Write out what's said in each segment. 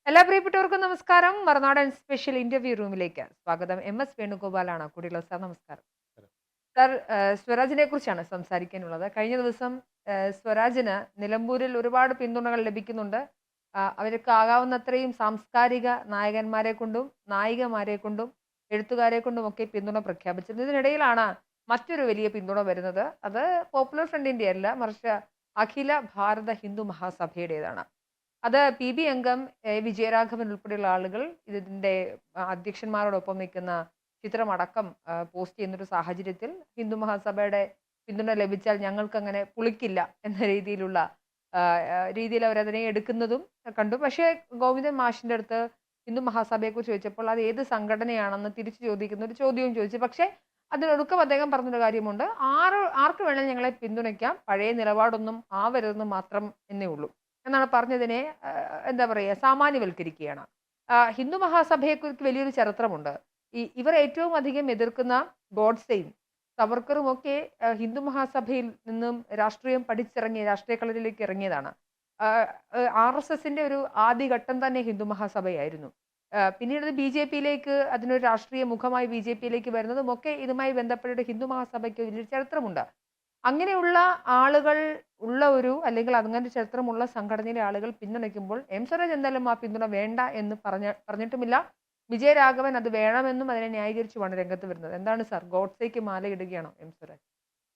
എല്ലാ പ്രിയപ്പെട്ടവർക്കും നമസ്കാരം. മറുനാടൻ സ്പെഷ്യൽ ഇന്റർവ്യൂ റൂമിലേക്ക് സ്വാഗതം. എം.എസ്. വേണുഗോപാലാണ് കൂടെയുള്ളത്. സാർ നമസ്കാരം. സാർ, സ്വരാജിനെ കുറിച്ചാണ് സംസാരിക്കാനുള്ളത്. കഴിഞ്ഞ ദിവസം സ്വരാജിന് നിലമ്പൂരിൽ ഒരുപാട് പിന്തുണകൾ ലഭിക്കുന്നുണ്ട്. അവർക്ക് ആകാവുന്നത്രയും സാംസ്കാരിക നായകന്മാരെ കൊണ്ടും നായികമാരെ കൊണ്ടും എഴുത്തുകാരെ കൊണ്ടും ഒക്കെ പിന്തുണ പ്രഖ്യാപിച്ചത്. ഇതിനിടയിലാണ് മറ്റൊരു വലിയ പിന്തുണ വരുന്നത്. അത് പോപ്പുലർ ഫ്രണ്ടിന്റെ അല്ല, മറിച്ച് അഖില ഭാരത ഹിന്ദു മഹാസഭയുടേതാണ്. അത് പി.ബി. അംഗം വിജയരാഘവൻ ഉൾപ്പെടെയുള്ള ആളുകൾ ഇതിന്റെ അധ്യക്ഷന്മാരോടൊപ്പം നിൽക്കുന്ന ചിത്രമടക്കം പോസ്റ്റ് ചെയ്യുന്നൊരു സാഹചര്യത്തിൽ ഹിന്ദു മഹാസഭയുടെ പിന്തുണ ലഭിച്ചാൽ ഞങ്ങൾക്കങ്ങനെ പുളിക്കില്ല എന്ന രീതിയിൽ അവരതിനെ എടുക്കുന്നതും കണ്ടു. പക്ഷേ ഗോവിന്ദൻ മാഷിന്റെ അടുത്ത് ഹിന്ദു മഹാസഭയെക്കുറിച്ച് ചോദിച്ചപ്പോൾ അത് ഏത് സംഘടനയാണെന്ന് തിരിച്ചു ചോദിക്കുന്ന ഒരു ചോദ്യവും ചോദിച്ചു. പക്ഷേ അതിനൊടുക്കം അദ്ദേഹം പറഞ്ഞൊരു കാര്യമുണ്ട്. ആർക്ക് വേണമെങ്കിലും ഞങ്ങളെ പിന്തുണയ്ക്കാം, പഴയ നിലപാടൊന്നും ആവരുതെന്ന് മാത്രം എന്നേ ഉള്ളൂ എന്നാണ് പറഞ്ഞതിനെ എന്താ പറയുക, സാമാന്യവൽക്കരിക്കുകയാണ്. ഹിന്ദു മഹാസഭയെക്കുറിച്ച് വലിയൊരു ചരിത്രമുണ്ട്. ഇവർ ഏറ്റവും അധികം എതിർക്കുന്ന ഗോഡ്സെയും സവർക്കറും ഒക്കെ ഹിന്ദു മഹാസഭയിൽ നിന്നും രാഷ്ട്രീയം പഠിച്ചിറങ്ങിയ രാഷ്ട്രീയ കളരിയിലേക്ക് ഇറങ്ങിയതാണ്. ആർ എസ് എസിന്റെ ഒരു ആദ്യഘട്ടം തന്നെ ഹിന്ദു മഹാസഭയായിരുന്നു. പിന്നീട് ബി ജെ പിയിലേക്ക്, അതിനൊരു രാഷ്ട്രീയ മുഖമായി ബി ജെ പിയിലേക്ക് വരുന്നതും ഒക്കെ ഇതുമായി ബന്ധപ്പെട്ട് ഹിന്ദു മഹാസഭയ്ക്ക് വലിയൊരു ചരിത്രമുണ്ട്. അങ്ങനെയുള്ള ആളുകൾ ഉള്ള ഒരു, അല്ലെങ്കിൽ അങ്ങനെ ചരിത്രമുള്ള സംഘടനയിലെ ആളുകൾ പിന്തുണയ്ക്കുമ്പോൾ എം സ്വരാജ് എന്തായാലും ആ പിന്തുണ വേണ്ട എന്ന് പറഞ്ഞിട്ടുമില്ല. വിജയരാഘവൻ അത് വേണമെന്നും അതിനെ ന്യായീകരിച്ചുമാണ് രംഗത്ത് വരുന്നത്. എന്താണ് സാർ, ഗോഡ്സേക്ക് മാലയിടുകയാണോ എം സ്വരാജ്?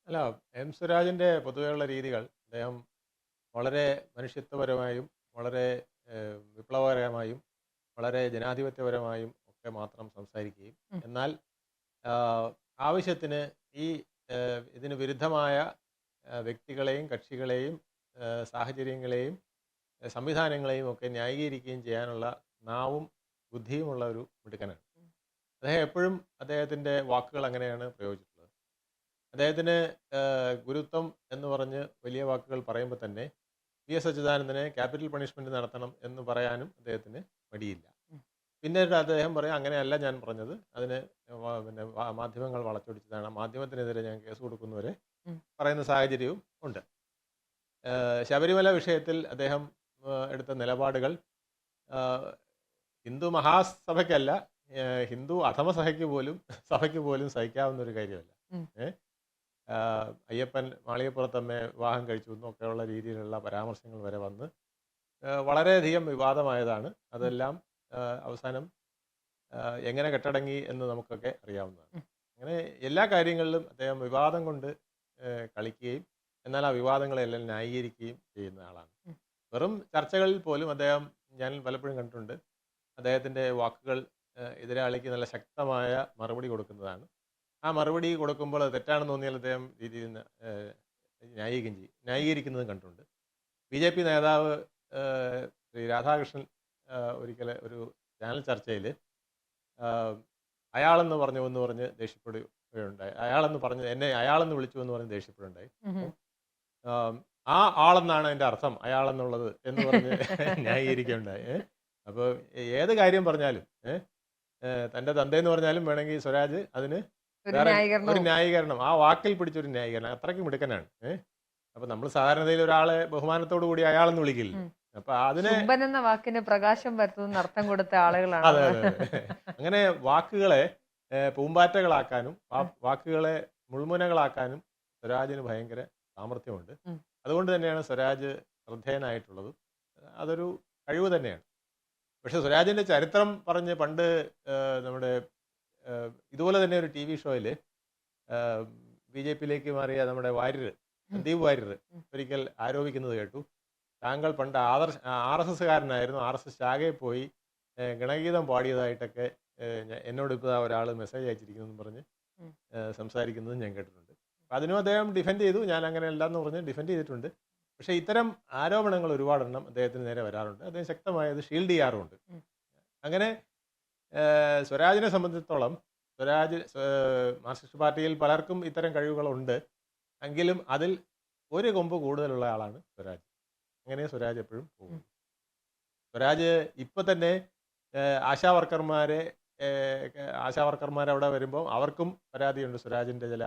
അല്ല, എം സ്വരാജിൻ്റെ പൊതുവെയുള്ള രീതികൾ, അദ്ദേഹം വളരെ മനുഷ്യത്വപരമായും വളരെ വിപ്ലവകരമായും വളരെ ജനാധിപത്യപരമായും ഒക്കെ മാത്രം സംസാരിക്കുകയും ഉം. എന്നാൽ ആവശ്യത്തിന് ഈ ഇതിന് വിരുദ്ധമായ വ്യക്തികളെയും കക്ഷികളെയും സാഹചര്യങ്ങളെയും സംവിധാനങ്ങളെയും ഒക്കെ ന്യായീകരിക്കുകയും ചെയ്യാനുള്ള നാവും ബുദ്ധിയുമുള്ള ഒരു മിടുക്കനാണ്. അദ്ദേഹം എപ്പോഴും അദ്ദേഹത്തിൻ്റെ വാക്കുകൾ അങ്ങനെയാണ് പ്രയോഗിച്ചിട്ടുള്ളത്. അദ്ദേഹത്തിന് ഗുരുത്വം എന്ന് പറഞ്ഞ് വലിയ വാക്കുകൾ പറയുമ്പോൾ തന്നെ വി എസ് അച്യുതാനന്ദനെ ക്യാപിറ്റൽ പണിഷ്മെൻറ്റ് നടത്തണം എന്ന് പറയാനും അദ്ദേഹത്തിന് മടിയില്ല. ഉം. പിന്നീട് അദ്ദേഹം പറയും, അങ്ങനെയല്ല ഞാൻ പറഞ്ഞത്, അതിന് പിന്നെ മാധ്യമങ്ങൾ വളച്ചൊടിച്ചതാണ്, മാധ്യമത്തിനെതിരെ ഞാൻ കേസ് കൊടുക്കുന്നവരെ ഉം. പറയുന്ന സാഹചര്യവും ഉണ്ട്. ശബരിമല വിഷയത്തിൽ അദ്ദേഹം എടുത്ത നിലപാടുകൾ ഹിന്ദു മഹാസഭയ്ക്കല്ല, ഹിന്ദു അധമ സഭയ്ക്ക് പോലും സഹിക്കാവുന്ന ഒരു കാര്യമല്ല. ഉം. അയ്യപ്പൻ മാളികപ്പുറത്തമ്മയെ വിവാഹം കഴിച്ചു എന്നൊക്കെയുള്ള രീതിയിലുള്ള പരാമർശങ്ങൾ വരെ വന്ന് വളരെയധികം വിവാദമായതാണ്. അതെല്ലാം അവസാനം എങ്ങനെ കെട്ടടങ്ങി എന്ന് നമുക്കൊക്കെ അറിയാവുന്നതാണ്. അങ്ങനെ എല്ലാ കാര്യങ്ങളിലും അദ്ദേഹം വിവാദം കൊണ്ട് കളിക്കുകയും എന്നാൽ ആ വിവാദങ്ങളെല്ലാം ന്യായീകരിക്കുകയും ചെയ്യുന്ന ആളാണ്. വെറും ചർച്ചകളിൽ പോലും അദ്ദേഹം, ഞാൻ പലപ്പോഴും കണ്ടിട്ടുണ്ട്, അദ്ദേഹത്തിൻ്റെ വാക്കുകൾ എതിരാളിക്ക് നല്ല ശക്തമായ മറുപടി കൊടുക്കുന്നതാണ്. ആ മറുപടി കൊടുക്കുമ്പോൾ അത് തെറ്റാണെന്ന് തോന്നിയാൽ അദ്ദേഹം രീതിയിൽ ന്യായീകരിക്കുന്നതും കണ്ടിട്ടുണ്ട്. ബി ജെ പി നേതാവ് ശ്രീ രാധാകൃഷ്ണൻ ഒരിക്കൽ ഒരു ചാനൽ ചർച്ചയിൽ അയാളെന്ന് പറഞ്ഞു എന്ന് പറഞ്ഞ് ദേഷ്യപ്പെടുകയുണ്ടായി. അയാളെന്ന് വിളിച്ചു എന്ന് പറഞ്ഞ് ദേഷ്യപ്പെടുകയുണ്ടായി. ആ ആളെന്നാണ് എൻ്റെ അർത്ഥം, അയാളെന്നുള്ളത് എന്ന് പറഞ്ഞ് ന്യായീകരിക്കുകയുണ്ടായി. അപ്പോൾ ഏത് കാര്യം പറഞ്ഞാലും തൻ്റെ തന്തയെന്ന് പറഞ്ഞാലും വേണമെങ്കിൽ സ്വരാജ് അതിന് ഒരു ന്യായീകരണം, ആ വാക്കിൽ പിടിച്ചൊരു ന്യായീകരണം, അത്രയ്ക്ക് മിടുക്കനാണ്. അപ്പൊ നമ്മൾ സാധാരണയിൽ ഒരാളെ ബഹുമാനത്തോടു കൂടി അയാളെന്ന് വിളിക്കില്ല. അപ്പൊ അതിനെ എന്ന വാക്കിന് പ്രകാശം വരുത്തുന്ന അർത്ഥം കൊടുത്ത ആളുകളാണ്. അതെ അതെ അതെ. അങ്ങനെ വാക്കുകളെ പൂമ്പാറ്റകളാക്കാനും വാക്കുകളെ മുൾമുനകളാക്കാനും സ്വരാജിന് ഭയങ്കര സാമർഥ്യമുണ്ട്. അതുകൊണ്ട് തന്നെയാണ് സ്വരാജ് ശ്രദ്ധേയനായിട്ടുള്ളത്. അതൊരു കഴിവ് തന്നെയാണ്. പക്ഷെ സ്വരാജിന്റെ ചരിത്രം പറഞ്ഞ് പണ്ട് നമ്മുടെ ഇതുപോലെ തന്നെ ഒരു ടി വി ഷോയിൽ ബി ജെ പിയിലേക്ക് മാറിയ നമ്മുടെ സന്ദീപ് വാര്യർ ഒരിക്കൽ ആരോപിക്കുന്നത് കേട്ടു, താങ്കൾ പണ്ട് ആർ എസ് എസ്സുകാരനായിരുന്നു, ആർ എസ് എസ് ശാഖയിൽ പോയി ഗണഗീതം പാടിയതായിട്ടൊക്കെ എന്നോട് ഇപ്പോൾ ഒരാൾ മെസ്സേജ് അയച്ചിരിക്കുന്നു പറഞ്ഞ് സംസാരിക്കുന്നതും ഞാൻ കേട്ടിട്ടുണ്ട്. അപ്പം അതിനും അദ്ദേഹം ഡിഫെൻഡ് ചെയ്തു, ഞാൻ അങ്ങനെയല്ല എന്ന് പറഞ്ഞ് ഡിഫെൻഡ് ചെയ്തിട്ടുണ്ട്. പക്ഷേ ഇത്തരം ആരോപണങ്ങൾ ഒരുപാടെണ്ണം അദ്ദേഹത്തിന് നേരെ വരാറുണ്ട്. അദ്ദേഹം ശക്തമായത് ഷീൽഡ് ചെയ്യാറുമുണ്ട്. അങ്ങനെ സ്വരാജിനെ സംബന്ധിച്ചിടത്തോളം, മാർക്സിസ്റ്റ് പാർട്ടിയിൽ പലർക്കും ഇത്തരം കഴിവുകളുണ്ട്, എങ്കിലും അതിൽ ഒരു കൊമ്പ് കൂടുതലുള്ള ആളാണ് സ്വരാജ്. അങ്ങനെ സ്വരാജ് എപ്പോഴും പോകും. സ്വരാജ് ഇപ്പം തന്നെ ആശാവർക്കർമാർ അവിടെ വരുമ്പോൾ അവർക്കും പരാതിയുണ്ട് സ്വരാജിൻ്റെ ചില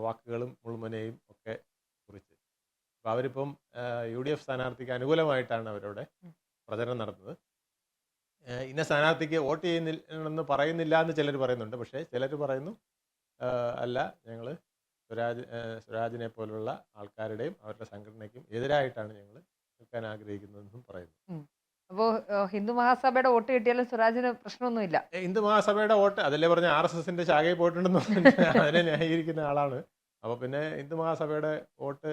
വാക്കുകളും മുൾമുനയും ഒക്കെ കുറിച്ച്. അപ്പോൾ അവരിപ്പം യു ഡി എഫ് സ്ഥാനാർത്ഥിക്ക് അനുകൂലമായിട്ടാണ് അവരവിടെ പ്രചരണം നടത്തുന്നത്. ഇന്ന സ്ഥാനാർത്ഥിക്ക് വോട്ട് ചെയ്യുന്നില്ലെന്ന് പറയുന്നില്ല എന്ന് ചിലർ പറയുന്നുണ്ട്. പക്ഷേ ചിലർ പറയുന്നു അല്ല, ഞങ്ങൾ സ്വരാജിനെ പോലുള്ള ആൾക്കാരുടെയും അവരുടെ സംഘടനയ്ക്കും എതിരായിട്ടാണ് ഞങ്ങൾ നിൽക്കാൻ ആഗ്രഹിക്കുന്നതെന്നും പറയുന്നു. ഉം. അപ്പോ ഹിന്ദു മഹാസഭയുടെ വോട്ട് കിട്ടിയാലും സ്വരാജിന് പ്രശ്നമൊന്നുമില്ല. ഹിന്ദു മഹാസഭയുടെ വോട്ട് അതല്ലേ പറഞ്ഞ RSSന്റെ ശാഖയിൽ പോയിട്ടുണ്ടെന്ന് പറഞ്ഞ് അതിനെ ന്യായീകരിക്കുന്ന ആളാണ്. അപ്പോൾ പിന്നെ ഹിന്ദു മഹാസഭയുടെ വോട്ട്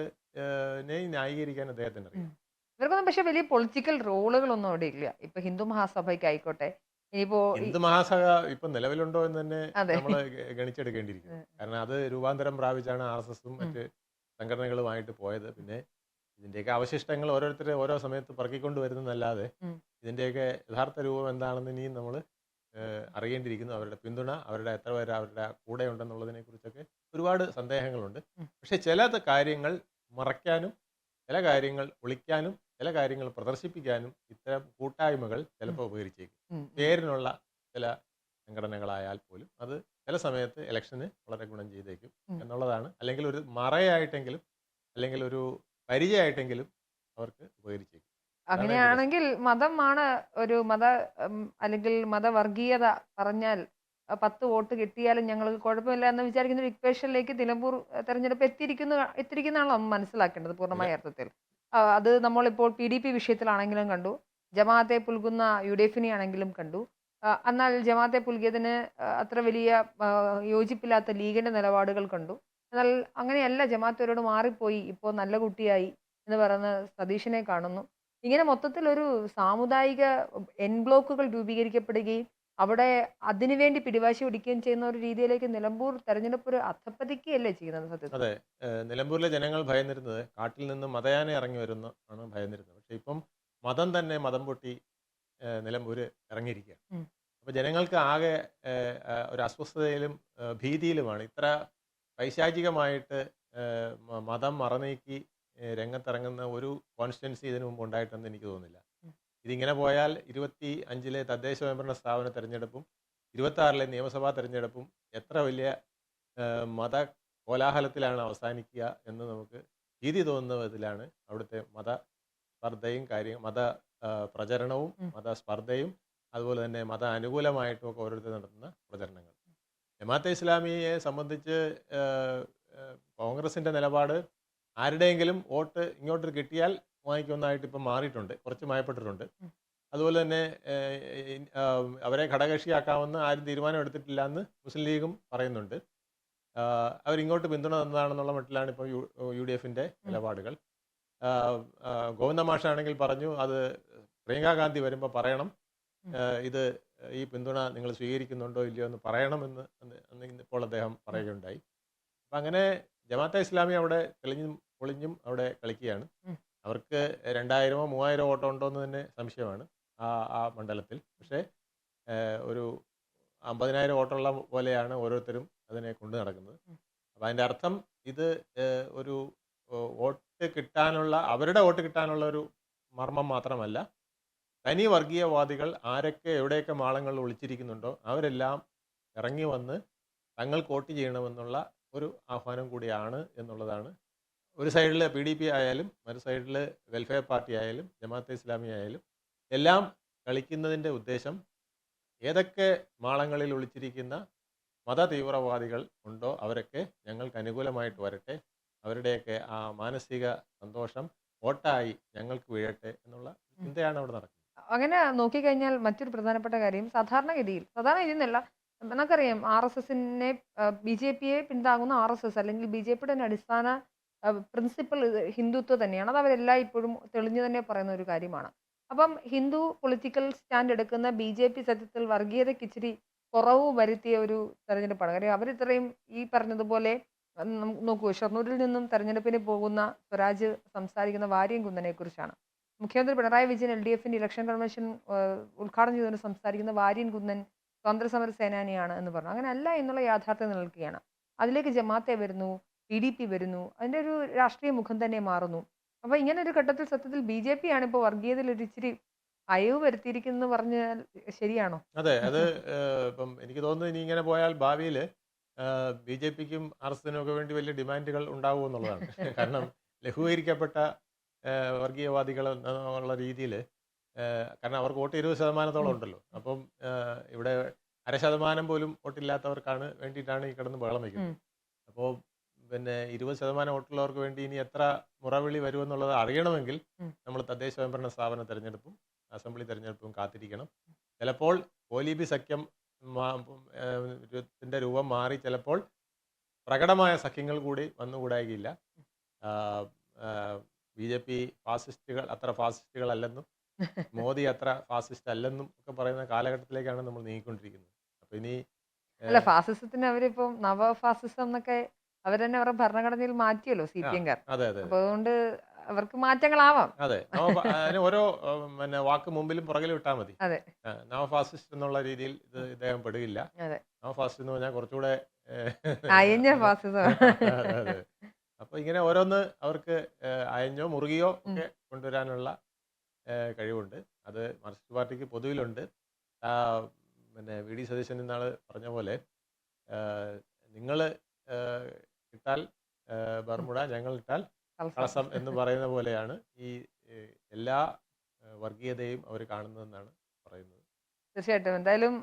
ന്യായീകരിക്കാൻ അദ്ദേഹത്തിന് അറിയാം. ഇവർക്കൊന്നും പക്ഷെ വലിയ പൊളിറ്റിക്കൽ റോളുകളൊന്നും അവിടെ ഇല്ല. ഇപ്പൊ ഹിന്ദു മഹാസഭയ്ക്ക് ആയിക്കോട്ടെ, ഇനിയിപ്പോ ഹിന്ദു മഹാസഭ ഇപ്പം നിലവിലുണ്ടോ എന്ന് തന്നെ അതെ. നമ്മൾ ഗണിച്ചെടുക്കേണ്ടിയിരിക്കുന്നു. കാരണം അത് രൂപാന്തരം പ്രാപിച്ചാണ് RSSഉം മറ്റ് സംഘടനകളുമായിട്ട് പോയത്. പിന്നെ ഇതിൻ്റെയൊക്കെ അവശിഷ്ടങ്ങൾ ഓരോരുത്തർ ഓരോ സമയത്ത് പറക്കിക്കൊണ്ട് വരുന്നതല്ലാതെ ഇതിൻ്റെയൊക്കെ യഥാർത്ഥ രൂപം എന്താണെന്ന് ഇനിയും നമ്മൾ അറിയേണ്ടിയിരിക്കുന്നു. അവരുടെ പിന്തുണ, അവരുടെ എത്ര പേര് അവരുടെ കൂടെ ഉണ്ടെന്നുള്ളതിനെ കുറിച്ചൊക്കെ ഒരുപാട് സന്ദേഹങ്ങളുണ്ട്. പക്ഷെ ചില കാര്യങ്ങൾ മറയ്ക്കാനും ചില കാര്യങ്ങൾ ഒളിക്കാനും ചില കാര്യങ്ങൾ പ്രദർശിപ്പിക്കാനും ഇത്തരം കൂട്ടായ്മകൾ ചിലപ്പോൾ ഉപകരിച്ചേക്കും. പേരിനുള്ള ചില സംഘടനകളായാൽ പോലും അത് ചില സമയത്ത് ഇലക്ഷന് വളരെ ഗുണം ചെയ്തേക്കും എന്നുള്ളതാണ്. അല്ലെങ്കിൽ ഒരു മറയായിട്ടെങ്കിലും അല്ലെങ്കിൽ ഒരു പരിചയമായിട്ടെങ്കിലും അവർക്ക് ഉപകരിച്ചേക്കും. അങ്ങനെയാണെങ്കിൽ മതമാണ് ഒരു അല്ലെങ്കിൽ മതവർഗീയത പറഞ്ഞാൽ 10 വോട്ട് കിട്ടിയാലും ഞങ്ങൾക്ക് കുഴപ്പമില്ല എന്ന് വിചാരിക്കുന്ന ഒരു ഇക്വേഷനിലേക്ക് നിലമ്പൂർ തെരഞ്ഞെടുപ്പ് എത്തിയിരിക്കുന്നതാണല്ലോ നമ്മൾ മനസ്സിലാക്കേണ്ടത് പൂർണ്ണമായ അർത്ഥത്തിൽ. അത് നമ്മളിപ്പോൾ PDP വിഷയത്തിലാണെങ്കിലും കണ്ടു, ജമാഅത്തെ പുൽകുന്ന UDF-നെ ആണെങ്കിലും കണ്ടു. എന്നാൽ ജമാഅത്തെ പുൽകിയതിന് അത്ര വലിയ യോജിപ്പില്ലാത്ത ലീഗിന്റെ നിലപാടുകൾ കണ്ടു. എന്നാൽ അങ്ങനെയല്ല, ജമാഅത്തോരോട് മാറിപ്പോയി, ഇപ്പോൾ നല്ല കുട്ടിയായി എന്ന് പറയുന്ന സതീഷിനെ കാണുന്നു. ഇങ്ങനെ മൊത്തത്തിൽ ഒരു സാമുദായിക ബ്ലോക്കുകൾ രൂപീകരിക്കപ്പെടുകയും അവിടെ അതിനുവേണ്ടി പിടിവാശി പിടിക്കുകയും ചെയ്യുന്ന ഒരു രീതിയിലേക്ക് നിലമ്പൂർ തെരഞ്ഞെടുപ്പ് ഒരു അധപ്പതിക്കുകയല്ലേ ചെയ്യുന്നത് സത്യത്തിൽ? അതെ, നിലമ്പൂരിലെ ജനങ്ങൾ ഭയന്നിരുന്നത് കാട്ടിൽ നിന്ന് മതയാന ഇറങ്ങി വരുന്ന ആണ് ഭയന്നിരുന്നത്. പക്ഷെ ഇപ്പം മതം പൊട്ടി നിലമ്പൂര് ഇറങ്ങിയിരിക്കുക. അപ്പൊ ജനങ്ങൾക്ക് ആകെ ഒരു അസ്വസ്ഥതയിലും ഭീതിയിലുമാണ്. ഇത്ര പൈശാചികമായിട്ട് മതം മറനീക്കി രംഗത്തിറങ്ങുന്ന ഒരു കോൺസ്റ്റിറ്റ്യുവൻസി ഇതിനു മുമ്പ് ഉണ്ടായിട്ടെന്ന് എനിക്ക് തോന്നുന്നില്ല. ഇതിങ്ങനെ പോയാൽ 25-ലെ തദ്ദേശ സ്വയംഭരണ സ്ഥാപന തെരഞ്ഞെടുപ്പും 26-ലെ നിയമസഭാ തെരഞ്ഞെടുപ്പും എത്ര വലിയ മത കോലാഹലത്തിലാണ് അവസാനിക്കുക എന്ന് നമുക്ക് ഭീതി തോന്നുന്ന വിധത്തിലാണ് അവിടുത്തെ മതസ്പർദ്ധയും മത പ്രചരണവും മതസ്പർദ്ധയും അതുപോലെ തന്നെ മത അനുകൂലമായിട്ടും ഒക്കെ ഓരോരുത്തർ നടത്തുന്ന പ്രചരണങ്ങൾ. ജമാഅത്തെ ഇസ്ലാമിയെ സംബന്ധിച്ച് കോൺഗ്രസിൻ്റെ നിലപാട് ആരുടെയെങ്കിലും വോട്ട് ഇങ്ങോട്ട് കിട്ടിയാൽ വാങ്ങിക്കുന്നതായിട്ട് ഇപ്പം മാറിയിട്ടുണ്ട്, കുറച്ച് മയപ്പെട്ടിട്ടുണ്ട്. അതുപോലെ തന്നെ അവരെ ഘടകകക്ഷിയാക്കാമെന്ന് ആരും തീരുമാനം എടുത്തിട്ടില്ല എന്ന് മുസ്ലിം ലീഗും പറയുന്നുണ്ട്. അവരിങ്ങോട്ട് പിന്തുണ തന്നതാണെന്നുള്ള മട്ടിലാണ് ഇപ്പോൾ UDF-ന്റെ നിലപാടുകൾ. ഗോവിന്ദ മാഷാണെങ്കിൽ പറഞ്ഞു, അത് പ്രിയങ്കാ ഗാന്ധി വരുമ്പോൾ പറയണം, ഇത് ഈ പിന്തുണ നിങ്ങൾ സ്വീകരിക്കുന്നുണ്ടോ ഇല്ലയോ എന്ന് പറയണമെന്ന് ഇപ്പോൾ അദ്ദേഹം പറയുകയുണ്ടായി. അപ്പം അങ്ങനെ ജമാഅത്തെ ഇസ്ലാമി അവിടെ തെളിഞ്ഞും പൊളിഞ്ഞും അവിടെ കളിക്കുകയാണ്. അവർക്ക് 2000-3000 വോട്ടോ ഉണ്ടോ എന്ന് തന്നെ സംശയമാണ് ആ മണ്ഡലത്തിൽ. പക്ഷേ ഒരു 50,000 വോട്ടുള്ള പോലെയാണ് ഓരോരുത്തരും അതിനെ കൊണ്ടു നടക്കുന്നത്. അപ്പം അതിൻ്റെ അർത്ഥം ഇത് ഒരു അവരുടെ വോട്ട് കിട്ടാനുള്ള ഒരു മർമ്മം മാത്രമല്ല, തനി വർഗീയവാദികൾ ആരൊക്കെ എവിടെയൊക്കെ മാളങ്ങളിൽ ഒളിച്ചിരിക്കുന്നുണ്ടോ അവരെല്ലാം ഇറങ്ങി വന്ന് തങ്ങൾക്ക് വോട്ട് ചെയ്യണമെന്നുള്ള ഒരു ആഹ്വാനം കൂടിയാണ് എന്നുള്ളതാണ്. ഒരു സൈഡിൽ PDP ആയാലും മറു സൈഡിൽ വെൽഫെയർ പാർട്ടി ആയാലും ജമാഅത്തെ ഇസ്ലാമി ആയാലും എല്ലാം കളിക്കുന്നതിൻ്റെ ഉദ്ദേശം ഏതൊക്കെ മാളങ്ങളിൽ ഒളിച്ചിരിക്കുന്ന മത തീവ്രവാദികൾ ഉണ്ടോ അവരൊക്കെ ഞങ്ങൾക്ക് അനുകൂലമായിട്ട് വരട്ടെ, അവരുടെയൊക്കെ ആ മാനസിക സന്തോഷം വോട്ടായി ഞങ്ങൾക്ക് വീഴട്ടെ എന്നുള്ള ചിന്തയാണ് അവിടെ നടക്കുന്നത്. അങ്ങനെ നോക്കിക്കഴിഞ്ഞാൽ മറ്റൊരു പ്രധാനപ്പെട്ട കാര്യം, സാധാരണ ഗതിയിൽ എന്നല്ല, നമുക്കറിയാം RSSനെ BJPയെ പിന്താങ്ങുന്ന RSS അല്ലെങ്കിൽ BJPയുടെ അടിസ്ഥാന പ്രിൻസിപ്പൽ ഹിന്ദുത്വം തന്നെയാണ്. അത് അവരെല്ലാം ഇപ്പോഴും തെളിഞ്ഞു തന്നെ പറയുന്ന ഒരു കാര്യമാണ്. അപ്പം ഹിന്ദു പൊളിറ്റിക്കൽ സ്റ്റാൻഡ് എടുക്കുന്ന BJP സത്യത്തിൽ വർഗീയതയ്ക്ക് ഇച്ചിരി കുറവ് വരുത്തിയ ഒരു തെരഞ്ഞെടുപ്പാണ്. കാര്യം അവരിത്രയും ഈ പറഞ്ഞതുപോലെ നോക്കൂ, ഷൊർണൂരിൽ നിന്നും തെരഞ്ഞെടുപ്പിന് പോകുന്ന സ്വരാജ് സംസാരിക്കുന്ന വാര്യംകുന്നനെ കുറിച്ചാണ്. മുഖ്യമന്ത്രി പിണറായി വിജയൻ LDF-ന്റെ ഇലക്ഷൻ കൺവെൻഷൻ ഉദ്ഘാടനം ചെയ്തുകൊണ്ട് സംസാരിക്കുന്ന വാര്യൻകുന്നൻ സ്വാതന്ത്ര്യസമര സേനാനിയാണ് എന്ന് പറഞ്ഞു. അങ്ങനെ അല്ല എന്നുള്ള യാഥാർത്ഥ്യം നിലനിൽക്കുകയാണ്. അതിലേക്ക് ജമാഅത്തെ വരുന്നു, PDP വരുന്നു, അതിൻ്റെ ഒരു രാഷ്ട്രീയ മുഖം തന്നെ മാറുന്നു. അപ്പോൾ ഇങ്ങനെ ഒരു ഘട്ടത്തിൽ സത്യത്തിൽ BJP ആണ് ഇപ്പോൾ വർഗീയതയിൽ ഒരു ഇച്ചിരി അയവ് വരുത്തിയിരിക്കുന്നത് പറഞ്ഞാൽ ശരിയാണോ? അതെ, അത് ഇപ്പം എനിക്ക് തോന്നുന്നു ഇനി ഇങ്ങനെ പോയാൽ ഭാവിയിൽ BJPക്കും RSSനും ഒക്കെ വേണ്ടി വലിയ ഡിമാൻഡുകൾ ഉണ്ടാവും എന്നുള്ളതാണ്. കാരണം ലഘൂകരിക്കപ്പെട്ട വർഗീയവാദികൾ എന്നുള്ള രീതിയിൽ കാരണം അവർക്ക് വോട്ട് 20% ഉണ്ടല്ലോ. അപ്പം ഇവിടെ 0.5% പോലും വോട്ടില്ലാത്തവർക്കാണ് വേണ്ടിയിട്ടാണ് ഈ കിടന്ന് ബഹളം വയ്ക്കുന്നത്. അപ്പോൾ പിന്നെ 20% വോട്ടുള്ളവർക്ക് വേണ്ടി ഇനി എത്ര മുറവിളി വരുമെന്നുള്ളത് അറിയണമെങ്കിൽ നമ്മൾ തദ്ദേശ സ്വയംഭരണ സ്ഥാപന തെരഞ്ഞെടുപ്പും അസംബ്ലി തെരഞ്ഞെടുപ്പും കാത്തിരിക്കണം. ചിലപ്പോൾ കോലീബി സഖ്യം ത്തിൻ്റെ രൂപം മാറി ചിലപ്പോൾ പ്രകടമായ സഖ്യങ്ങൾ കൂടി വന്നുകൂടായികയില്ല. BJP ഫാസിസ്റ്റുകൾ അത്ര ഫാസിസ്റ്റുകളല്ലെന്നും മോദി അത്ര ഫാസിസ്റ്റ് അല്ലെന്നും ഒക്കെ പറയുന്ന കാലഘട്ടത്തിലേക്കാണ് നമ്മൾ നീങ്ങിക്കൊണ്ടിരിക്കുന്നത്. അപ്പോൾ ഇനി അല്ല, ഫാസിസത്തിന് അവരിപ്പം നവ ഫാസിസം എന്നൊക്കെ അവർ തന്നെ അവരുടെ ഭരണഘടനയിൽ മാറ്റിയല്ലോ CPM-കാർ. അതെ അതെ അപ്പൊ അതുകൊണ്ട് അവർക്ക് മാറ്റങ്ങളാവാം. അതെ അതിന് ഓരോ പിന്നെ വാക്ക് മുമ്പിലും പുറകിലും ഇട്ടാൽ മതി. അതെ നവ ഫാസിസ്റ്റ് എന്നുള്ള രീതിയിൽ ഇദ്ദേഹം പെടുകയില്ല. അതെ നവ ഫാസിസ്റ്റ് എന്ന് പറഞ്ഞാൽ കുറച്ചുകൂടെ അയഞ്ഞ ഫാസിസം. അതെ അതെ. അപ്പോൾ ഇങ്ങനെ ഓരോന്ന് അവർക്ക് അയഞ്ഞോ മുറുകിയോ ഒക്കെ കൊണ്ടുവരാനുള്ള കഴിവുണ്ട്. അത് മാർക്സിസ്റ്റ് പാർട്ടിക്ക് പൊതുവിലുണ്ട്. പിന്നെ VD സതീശൻ ഇന്നാൾ പറഞ്ഞ പോലെ നിങ്ങൾ ഇട്ടാൽ ബർമുട, ഞങ്ങൾ ഇട്ടാൽ കളസം എന്ന് പറയുന്ന പോലെയാണ് ഈ എല്ലാ വർഗീയതയും അവർ കാണുന്നതെന്നാണ് പറയുന്നത്. തീർച്ചയായിട്ടും. എന്തായാലും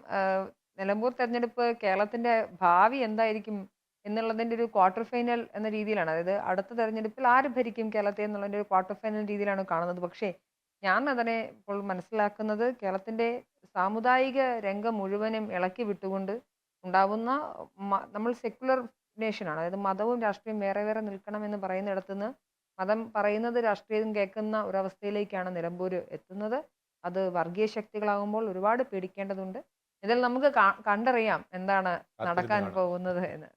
നിലമ്പൂർ തെരഞ്ഞെടുപ്പ് കേരളത്തിന്റെ ഭാവി എന്തായിരിക്കും എന്നുള്ളതിന്റെ ഒരു ക്വാർട്ടർ ഫൈനൽ എന്ന രീതിയിലാണ്. അതായത് അടുത്ത തെരഞ്ഞെടുപ്പിൽ ആര് ഭരിക്കും കേരളത്തെ എന്നുള്ളതിന്റെ ഒരു ക്വാർട്ടർ ഫൈനൽ രീതിയിലാണ് കാണുന്നത്. പക്ഷേ ഞാൻ അതിനെ ഇപ്പോൾ മനസ്സിലാക്കുന്നത് കേരളത്തിന്റെ സാമുദായിക രംഗം മുഴുവനും ഇളക്കി വിട്ടുകൊണ്ട് ഉണ്ടാവുന്ന നമ്മൾ സെക്യുലർ നേഷനാണ്. അതായത് മതവും രാഷ്ട്രീയവും വേറെ വേറെ നിൽക്കണം എന്ന് പറയുന്നിടത്തുനിന്ന് മതം പറയുന്നത് രാഷ്ട്രീയം കേൾക്കുന്ന ഒരവസ്ഥയിലേക്കാണ് നിലമ്പൂർ എത്തുന്നത്. അത് വർഗീയ ശക്തികളാകുമ്പോൾ ഒരുപാട് പേടിക്കേണ്ടതുണ്ട്. ഇതിൽ നമുക്ക് കണ്ടറിയാം എന്താണ് നടക്കാൻ പോകുന്നത് എന്ന്.